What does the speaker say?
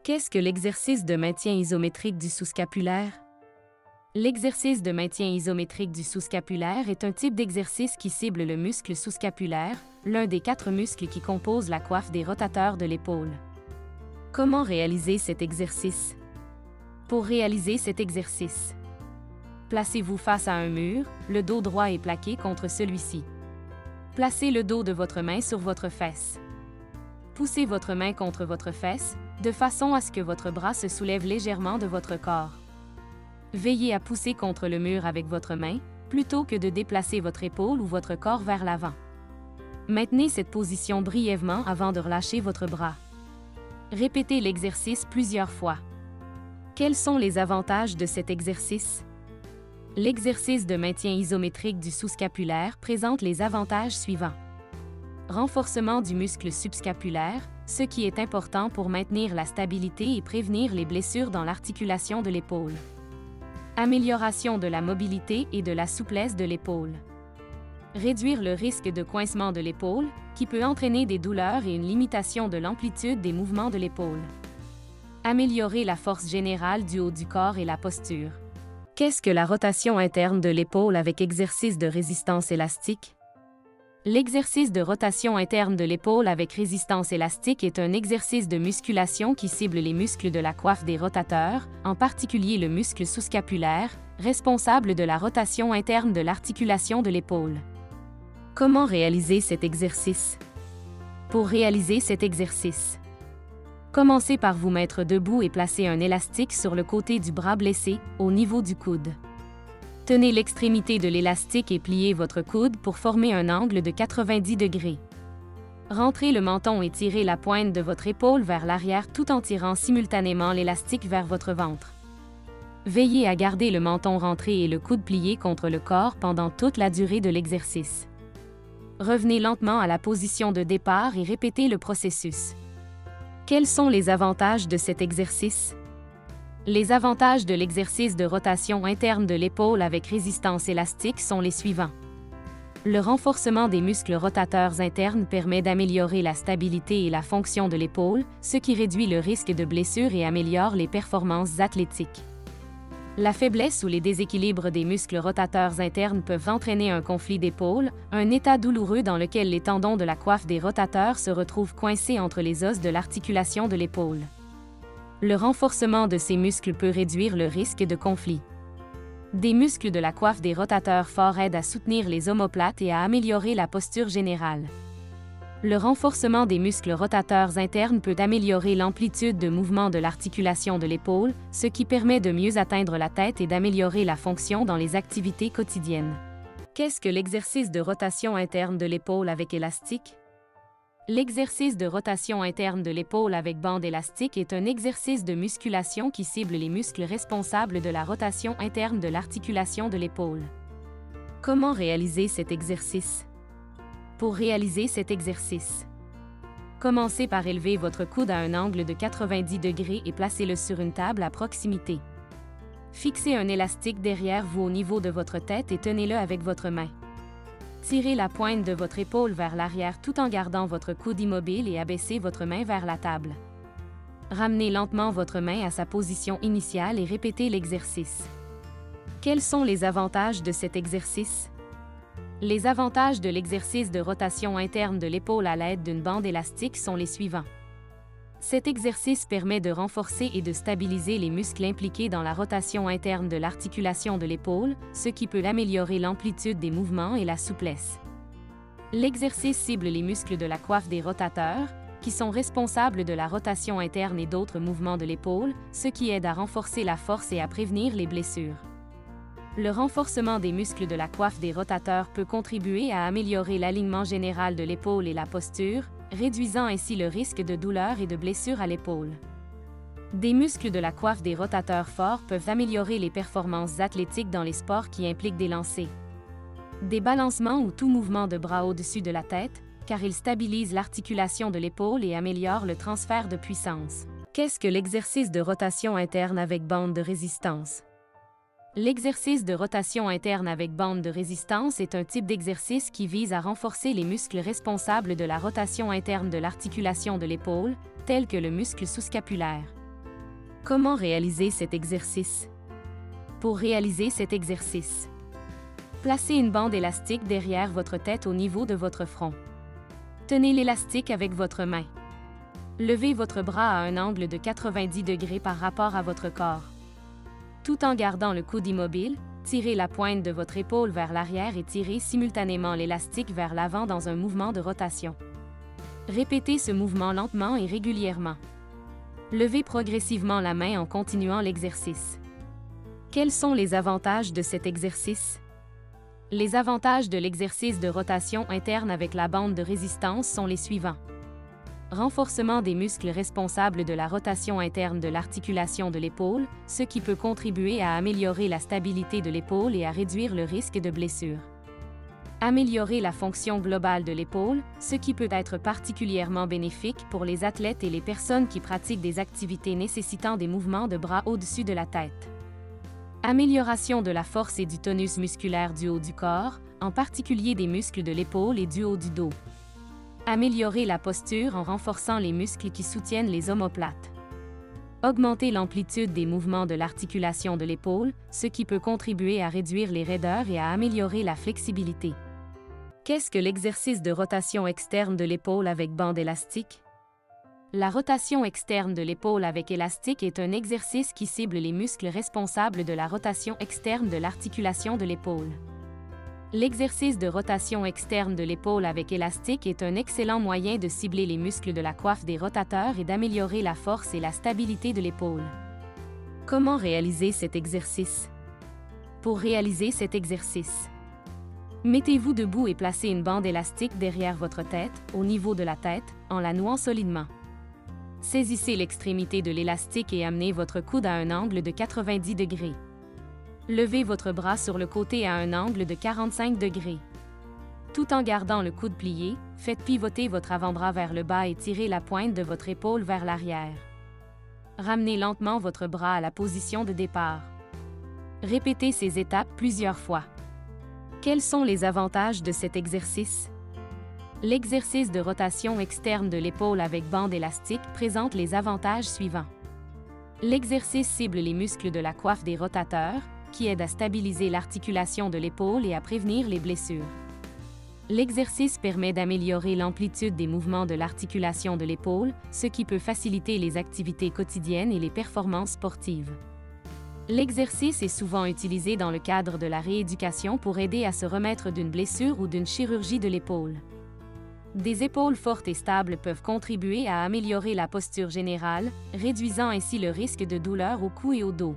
Qu'est-ce que l'exercice de maintien isométrique du sous-scapulaire? L'exercice de maintien isométrique du sous-scapulaire est un type d'exercice qui cible le muscle sous-scapulaire, l'un des 4 muscles qui composent la coiffe des rotateurs de l'épaule. Comment réaliser cet exercice? Pour réaliser cet exercice, placez-vous face à un mur, le dos droit est plaqué contre celui-ci. Placez le dos de votre main sur votre fesse. Poussez votre main contre votre fesse, de façon à ce que votre bras se soulève légèrement de votre corps. Veillez à pousser contre le mur avec votre main, plutôt que de déplacer votre épaule ou votre corps vers l'avant. Maintenez cette position brièvement avant de relâcher votre bras. Répétez l'exercice plusieurs fois. Quels sont les avantages de cet exercice? L'exercice de maintien isométrique du sous-scapulaire présente les avantages suivants. Renforcement du muscle subscapulaire, ce qui est important pour maintenir la stabilité et prévenir les blessures dans l'articulation de l'épaule. Amélioration de la mobilité et de la souplesse de l'épaule. Réduire le risque de coincement de l'épaule, qui peut entraîner des douleurs et une limitation de l'amplitude des mouvements de l'épaule. Améliorer la force générale du haut du corps et la posture. Qu'est-ce que la rotation interne de l'épaule avec exercice de résistance élastique? L'exercice de rotation interne de l'épaule avec résistance élastique est un exercice de musculation qui cible les muscles de la coiffe des rotateurs, en particulier le muscle sous-scapulaire, responsable de la rotation interne de l'articulation de l'épaule. Comment réaliser cet exercice? Pour réaliser cet exercice, commencez par vous mettre debout et placer un élastique sur le côté du bras blessé, au niveau du coude. Tenez l'extrémité de l'élastique et pliez votre coude pour former un angle de 90 degrés. Rentrez le menton et tirez la pointe de votre épaule vers l'arrière tout en tirant simultanément l'élastique vers votre ventre. Veillez à garder le menton rentré et le coude plié contre le corps pendant toute la durée de l'exercice. Revenez lentement à la position de départ et répétez le processus. Quels sont les avantages de cet exercice? Les avantages de l'exercice de rotation interne de l'épaule avec résistance élastique sont les suivants. Le renforcement des muscles rotateurs internes permet d'améliorer la stabilité et la fonction de l'épaule, ce qui réduit le risque de blessure et améliore les performances athlétiques. La faiblesse ou les déséquilibres des muscles rotateurs internes peuvent entraîner un conflit d'épaule, un état douloureux dans lequel les tendons de la coiffe des rotateurs se retrouvent coincés entre les os de l'articulation de l'épaule. Le renforcement de ces muscles peut réduire le risque de conflit. Des muscles de la coiffe des rotateurs forts aident à soutenir les omoplates et à améliorer la posture générale. Le renforcement des muscles rotateurs internes peut améliorer l'amplitude de mouvement de l'articulation de l'épaule, ce qui permet de mieux atteindre la tête et d'améliorer la fonction dans les activités quotidiennes. Qu'est-ce que l'exercice de rotation interne de l'épaule avec élastique? L'exercice de rotation interne de l'épaule avec bande élastique est un exercice de musculation qui cible les muscles responsables de la rotation interne de l'articulation de l'épaule. Comment réaliser cet exercice? Pour réaliser cet exercice, commencez par élever votre coude à un angle de 90 degrés et placez-le sur une table à proximité. Fixez un élastique derrière vous au niveau de votre tête et tenez-le avec votre main. Tirez la pointe de votre épaule vers l'arrière tout en gardant votre coude immobile et abaissez votre main vers la table. Ramenez lentement votre main à sa position initiale et répétez l'exercice. Quels sont les avantages de cet exercice? Les avantages de l'exercice de rotation interne de l'épaule à l'aide d'une bande élastique sont les suivants. Cet exercice permet de renforcer et de stabiliser les muscles impliqués dans la rotation interne de l'articulation de l'épaule, ce qui peut améliorer l'amplitude des mouvements et la souplesse. L'exercice cible les muscles de la coiffe des rotateurs, qui sont responsables de la rotation interne et d'autres mouvements de l'épaule, ce qui aide à renforcer la force et à prévenir les blessures. Le renforcement des muscles de la coiffe des rotateurs peut contribuer à améliorer l'alignement général de l'épaule et la posture, réduisant ainsi le risque de douleur et de blessure à l'épaule. Des muscles de la coiffe des rotateurs forts peuvent améliorer les performances athlétiques dans les sports qui impliquent des lancers, des balancements ou tout mouvement de bras au-dessus de la tête, car ils stabilisent l'articulation de l'épaule et améliorent le transfert de puissance. Qu'est-ce que l'exercice de rotation interne avec bande de résistance? L'exercice de rotation interne avec bande de résistance est un type d'exercice qui vise à renforcer les muscles responsables de la rotation interne de l'articulation de l'épaule, tels que le muscle sous-scapulaire. Comment réaliser cet exercice? Pour réaliser cet exercice, placez une bande élastique derrière votre tête au niveau de votre front. Tenez l'élastique avec votre main. Levez votre bras à un angle de 90 degrés par rapport à votre corps. Tout en gardant le coude immobile, tirez la pointe de votre épaule vers l'arrière et tirez simultanément l'élastique vers l'avant dans un mouvement de rotation. Répétez ce mouvement lentement et régulièrement. Levez progressivement la main en continuant l'exercice. Quels sont les avantages de cet exercice? Les avantages de l'exercice de rotation interne avec la bande de résistance sont les suivants. Renforcement des muscles responsables de la rotation interne de l'articulation de l'épaule, ce qui peut contribuer à améliorer la stabilité de l'épaule et à réduire le risque de blessure. Améliorer la fonction globale de l'épaule, ce qui peut être particulièrement bénéfique pour les athlètes et les personnes qui pratiquent des activités nécessitant des mouvements de bras au-dessus de la tête. Amélioration de la force et du tonus musculaire du haut du corps, en particulier des muscles de l'épaule et du haut du dos. Améliorer la posture en renforçant les muscles qui soutiennent les omoplates. Augmenter l'amplitude des mouvements de l'articulation de l'épaule, ce qui peut contribuer à réduire les raideurs et à améliorer la flexibilité. Qu'est-ce que l'exercice de rotation externe de l'épaule avec bande élastique? La rotation externe de l'épaule avec élastique est un exercice qui cible les muscles responsables de la rotation externe de l'articulation de l'épaule. L'exercice de rotation externe de l'épaule avec élastique est un excellent moyen de cibler les muscles de la coiffe des rotateurs et d'améliorer la force et la stabilité de l'épaule. Comment réaliser cet exercice? Pour réaliser cet exercice, mettez-vous debout et placez une bande élastique derrière votre tête, au niveau de la tête, en la nouant solidement. Saisissez l'extrémité de l'élastique et amenez votre coude à un angle de 90 degrés. Levez votre bras sur le côté à un angle de 45 degrés. Tout en gardant le coude plié, faites pivoter votre avant-bras vers le bas et tirez la pointe de votre épaule vers l'arrière. Ramenez lentement votre bras à la position de départ. Répétez ces étapes plusieurs fois. Quels sont les avantages de cet exercice? L'exercice de rotation externe de l'épaule avec bande élastique présente les avantages suivants. L'exercice cible les muscles de la coiffe des rotateurs, qui aide à stabiliser l'articulation de l'épaule et à prévenir les blessures. L'exercice permet d'améliorer l'amplitude des mouvements de l'articulation de l'épaule, ce qui peut faciliter les activités quotidiennes et les performances sportives. L'exercice est souvent utilisé dans le cadre de la rééducation pour aider à se remettre d'une blessure ou d'une chirurgie de l'épaule. Des épaules fortes et stables peuvent contribuer à améliorer la posture générale, réduisant ainsi le risque de douleur au cou et au dos.